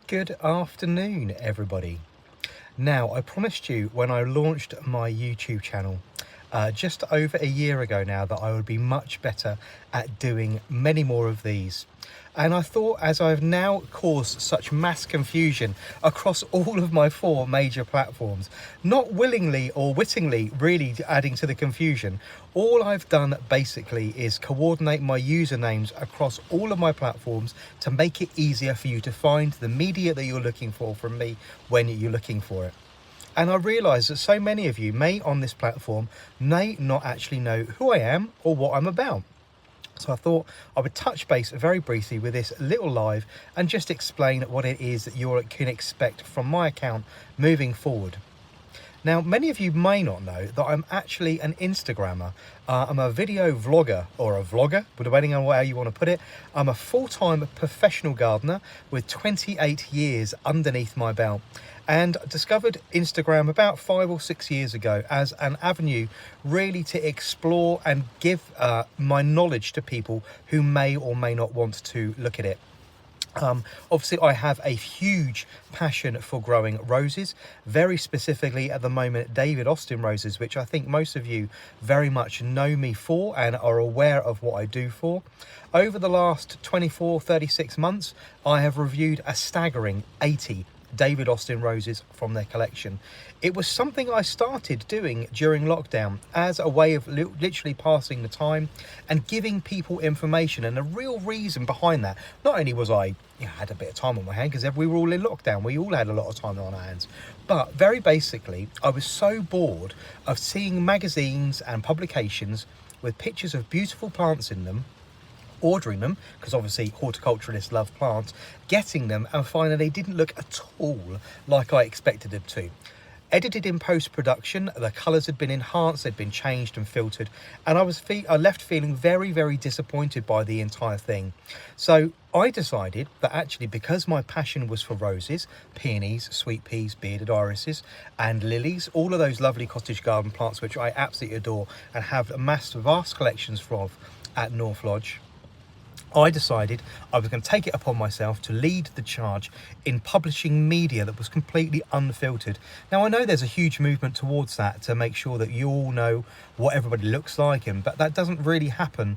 Good afternoon, everybody. Now, I promised you when I launched my YouTube channel just over a year ago now that I would be much better at doing many more of these. And I thought, as I've now caused such mass confusion across all of my four major platforms, not willingly or wittingly really adding to the confusion, all I've done basically is coordinate my usernames across all of my platforms to make it easier for you to find the media that you're looking for from me when you're looking for it. And I realise that so many of you may on this platform may not actually know who I am or what I'm about. So I thought I would touch base very briefly with this little live and just explain what it is that you can expect from my account moving forward. Now, many of you may not know that I'm actually an Instagrammer. I'm a video vlogger or a vlogger, depending on how you want to put it. I'm a full-time professional gardener with 28 years underneath my belt, and discovered Instagram about 5 or 6 years ago as an avenue really to explore and give my knowledge to people who may or may not want to look at it. Obviously, I have a huge passion for growing roses, very specifically at the moment David Austin roses, which I think most of you very much know me for and are aware of what I do for. Over the last 36 months, I have reviewed a staggering 80 David Austin roses from their collection. It was something I started doing during lockdown as a way of literally passing the time and giving people information. And the real reason behind that, not only was I had a bit of time on my hand because we were all in lockdown, we all had a lot of time on our hands, but very basically I was so bored of seeing magazines and publications with pictures of beautiful plants in them, ordering them, because obviously horticulturalists love plants, getting them and finding they didn't look at all like I expected them to. Edited in post-production, the colours had been enhanced, they'd been changed and filtered, and I left feeling very, very disappointed by the entire thing. So I decided that actually, because my passion was for roses, peonies, sweet peas, bearded irises, and lilies, all of those lovely cottage garden plants which I absolutely adore and have amassed vast collections of at North Lodge, I decided I was going to take it upon myself to lead the charge in publishing media that was completely unfiltered. Now, I know there's a huge movement towards that to make sure that you all know what everybody looks like, but that doesn't really happen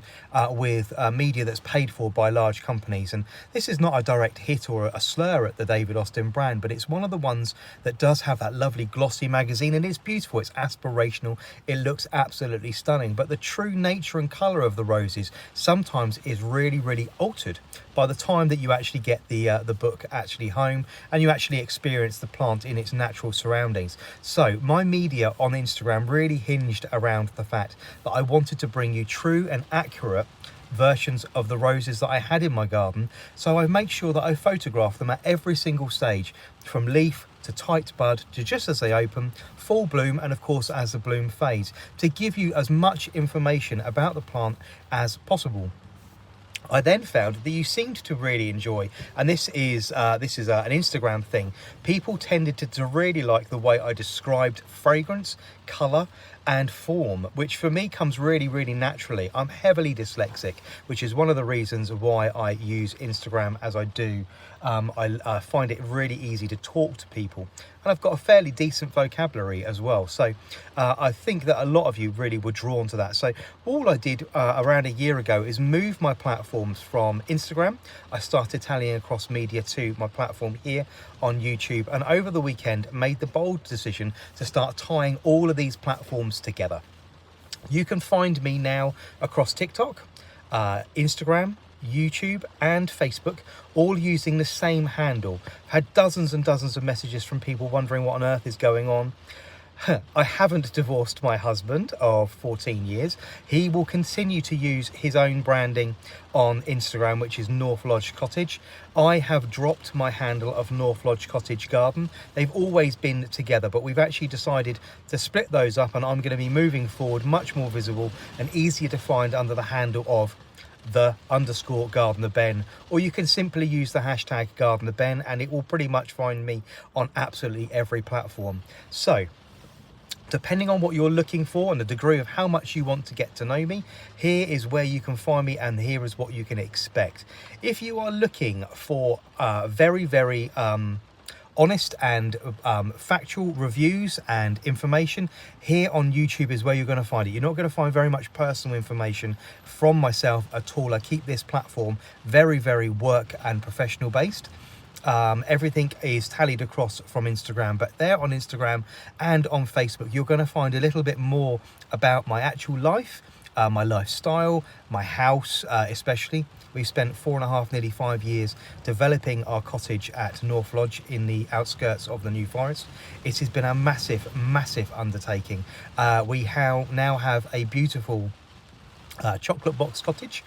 with media that's paid for by large companies. And this is not a direct hit or a slur at the David Austin brand, but it's one of the ones that does have that lovely glossy magazine, and it's beautiful, it's aspirational, it looks absolutely stunning. But the true nature and colour of the roses sometimes is really altered by the time that you actually get the book actually home and you actually experience the plant in its natural surroundings. So my media on Instagram really hinged around the fact that I wanted to bring you true and accurate versions of the roses that I had in my garden. So I make sure that I photograph them at every single stage, from leaf to tight bud to just as they open, full bloom, and of course as the bloom fades, to give you as much information about the plant as possible. I then found that you seemed to really enjoy, and this is an Instagram thing, people tended to really like the way I described fragrance, colour and form, which for me comes really naturally. I'm heavily dyslexic, which is one of the reasons why I use Instagram as I do. I find it really easy to talk to people, and I've got a fairly decent vocabulary as well. So I think that a lot of you really were drawn to that. So all I did around a year ago is move my platforms from Instagram. I started tallying across media to my platform here on YouTube, and over the weekend made the bold decision to start tying all of these platforms together. You can find me now across TikTok, Instagram, YouTube and Facebook, all using the same handle. I've had dozens and dozens of messages from people wondering what on earth is going on. I haven't divorced my husband of 14 years. He will continue to use his own branding on Instagram, which is North Lodge Cottage. I have dropped my handle of North Lodge Cottage Garden. They've always been together, but we've actually decided to split those up, and I'm going to be moving forward much more visible and easier to find under the handle of the _Gardener Ben, or you can simply use the hashtag Gardener Ben and it will pretty much find me on absolutely every platform. So Depending on what you're looking for and the degree of how much you want to get to know me, here is where you can find me, and here is what you can expect. If you are looking for very honest and factual reviews and information, here on YouTube is where you're going to find it. You're not going to find very much personal information from myself at all. I keep this platform very work and professional based. Everything is tallied across from Instagram, but there on Instagram and on Facebook you're going to find a little bit more about my actual life, my lifestyle, my house especially. We've spent 4.5, nearly 5 years developing our cottage at North Lodge in the outskirts of the New Forest. It has been a massive undertaking. We now have a beautiful chocolate box cottage,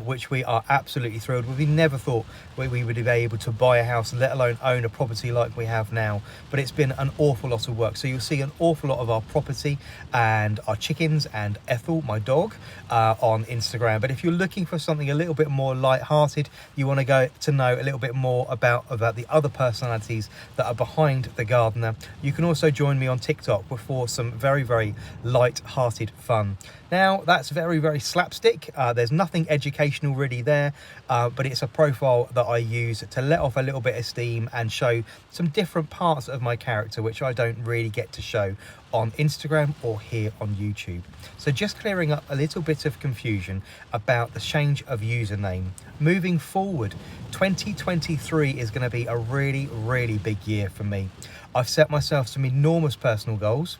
which we are absolutely thrilled with. We never thought we would be able to buy a house, let alone own a property like we have now, but it's been an awful lot of work. So you'll see an awful lot of our property and our chickens and Ethel, my dog, on Instagram. But if you're looking for something a little bit more light-hearted, you want to go to know a little bit more about the other personalities that are behind the gardener, you can also join me on TikTok for some very light-hearted fun. Now that's very slapstick. There's nothing educational really there, but it's a profile that I use to let off a little bit of steam and show some different parts of my character which I don't really get to show on Instagram or here on YouTube. So just clearing up a little bit of confusion about the change of username. Moving forward, 2023 is going to be a really big year for me. I've set myself some enormous personal goals.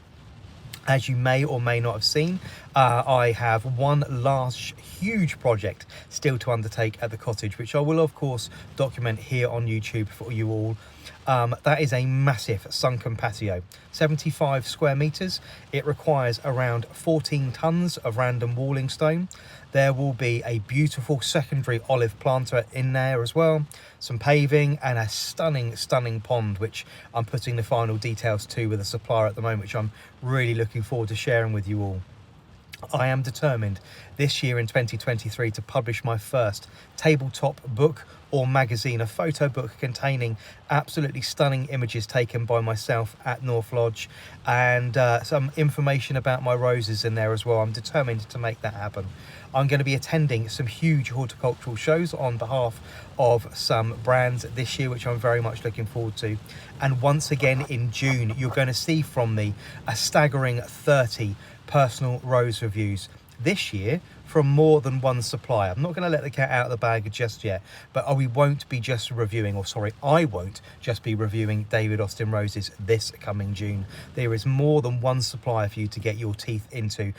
As you may or may not have seen, I have one large, huge project still to undertake at the cottage, which I will of course document here on YouTube for you all. That is a massive sunken patio, 75 square meters. It requires around 14 tons of random walling stone. There will be a beautiful secondary olive planter in there as well, some paving and a stunning pond, which I'm putting the final details to with a supplier at the moment, which I'm really looking forward to sharing with you all. I am determined this year in 2023 to publish my first tabletop book or magazine, a photo book containing absolutely stunning images taken by myself at North Lodge, and some information about my roses in there as well. I'm determined to make that happen. I'm going to be attending some huge horticultural shows on behalf of some brands this year, which I'm very much looking forward to. And once again in June, you're going to see from me a staggering 30 personal rose reviews this year from more than one supplier. I'm not going to let the cat out of the bag just yet, but we won't be just reviewing, or sorry, I won't just be reviewing David Austin roses this coming June. There is more than one supplier for you to get your teeth into.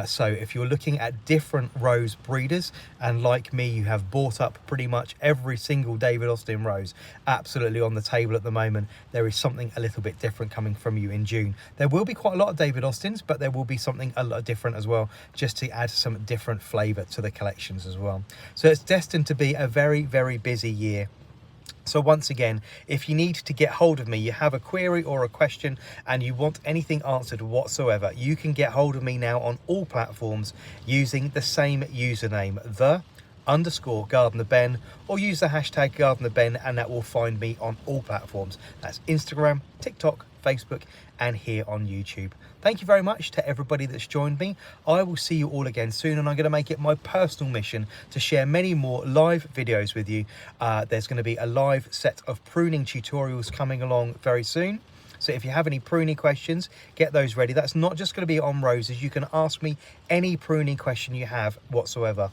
So if you're looking at different rose breeders, and like me, you have bought up pretty much every single David Austin rose absolutely on the table at the moment, there is something a little bit different coming from you in June. There will be quite a lot of David Austins, but there will be something a lot different as well, just to add some different flavour to the collections as well. So it's destined to be a very busy year. So once again, if you need to get hold of me, you have a query or a question and you want anything answered whatsoever, you can get hold of me now on all platforms using the same username, _GardenerBen, or use the hashtag GardenerBen, and that will find me on all platforms. That's Instagram, TikTok, Facebook, and here on YouTube. Thank you very much to everybody that's joined me. I will see you all again soon, and I'm going to make it my personal mission to share many more live videos with you. There's going to be a live set of pruning tutorials coming along very soon. So if you have any pruning questions, get those ready. That's not just going to be on roses. You can ask me any pruning question you have whatsoever.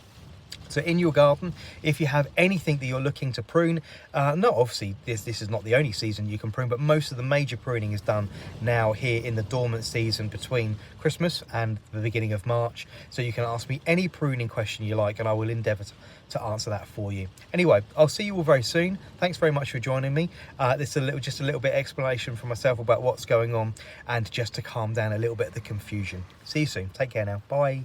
So in your garden, if you have anything that you're looking to prune, no, obviously this is not the only season you can prune, but most of the major pruning is done now here in the dormant season between Christmas and the beginning of March. So you can ask me any pruning question you like, and I will endeavour to answer that for you. Anyway, I'll see you all very soon. Thanks very much for joining me. This is just a little bit of explanation for myself about what's going on, and just to calm down a little bit of the confusion. See you soon. Take care now. Bye.